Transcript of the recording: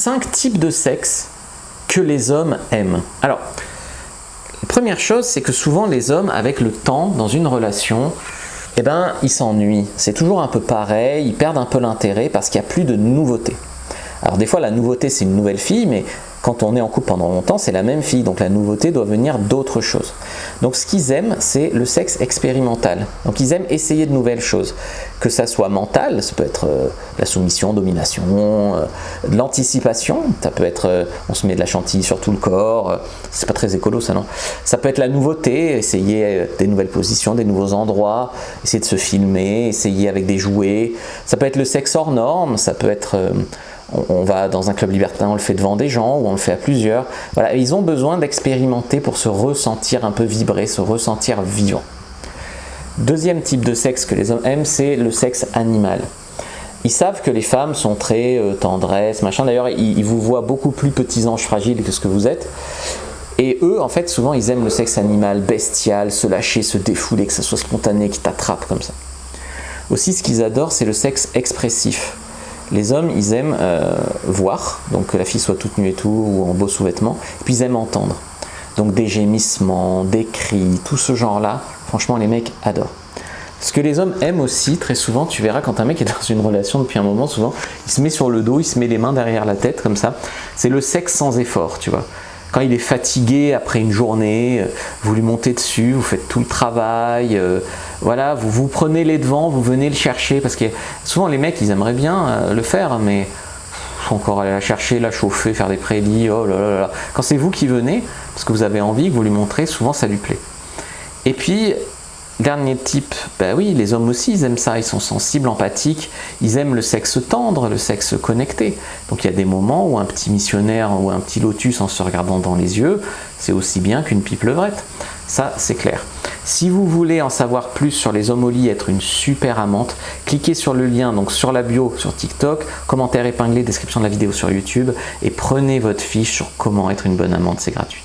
5 types de sexe que les hommes aiment. Alors, la première chose, c'est que souvent les hommes, avec le temps, dans une relation, eh ben, ils s'ennuient. C'est toujours un peu pareil, ils perdent un peu l'intérêt parce qu'il n'y a plus de nouveauté. Alors des fois, la nouveauté, c'est une nouvelle fille, mais quand on est en couple pendant longtemps, c'est la même fille. Donc la nouveauté doit venir d'autres choses. Donc ce qu'ils aiment, c'est le sexe expérimental. Donc ils aiment essayer de nouvelles choses. Que ça soit mental, ça peut être la soumission, domination, de l'anticipation. Ça peut être, on se met de la chantilly sur tout le corps. C'est pas très écolo ça, non? Ça peut être la nouveauté, essayer des nouvelles positions, des nouveaux endroits, essayer de se filmer, essayer avec des jouets. Ça peut être le sexe hors norme, ça peut être... on va dans un club libertin, on le fait devant des gens ou on le fait à plusieurs. Voilà, ils ont besoin d'expérimenter pour se ressentir un peu vibrer, se ressentir vivant. Deuxième type de sexe que les hommes aiment, c'est le sexe animal. Ils savent que les femmes sont très tendresses, machin. D'ailleurs, ils vous voient beaucoup plus petits anges fragiles que ce que vous êtes. Et eux, en fait, souvent, ils aiment le sexe animal, bestial, se lâcher, se défouler, que ça soit spontané, qui t'attrape comme ça. Aussi, ce qu'ils adorent, c'est le sexe expressif. Les hommes, ils aiment voir, donc que la fille soit toute nue et tout, ou en beau sous-vêtements, et puis ils aiment entendre. Donc des gémissements, des cris, tout ce genre-là, franchement, les mecs adorent. Ce que les hommes aiment aussi, très souvent, tu verras quand un mec est dans une relation depuis un moment, souvent, il se met sur le dos, il se met les mains derrière la tête, comme ça. C'est le sexe sans effort, tu vois. Quand il est fatigué après une journée, vous lui montez dessus, vous faites tout le travail, voilà, vous prenez les devants, vous venez le chercher, parce que souvent les mecs, ils aimeraient bien le faire, mais il faut encore aller la chercher, la chauffer, faire des prélits, oh là là là. Quand c'est vous qui venez, parce que vous avez envie, que vous lui montrez, souvent ça lui plaît. Et puis, dernier type, ben oui, les hommes aussi, ils aiment ça, ils sont sensibles, empathiques, ils aiment le sexe tendre, le sexe connecté. Donc il y a des moments où un petit missionnaire ou un petit lotus en se regardant dans les yeux, c'est aussi bien qu'une pipe levrette. Ça, c'est clair. Si vous voulez en savoir plus sur les hommes au lit, être une super amante, cliquez sur le lien, donc sur la bio sur TikTok, commentaire épinglé, description de la vidéo sur YouTube, et prenez votre fiche sur comment être une bonne amante, c'est gratuit.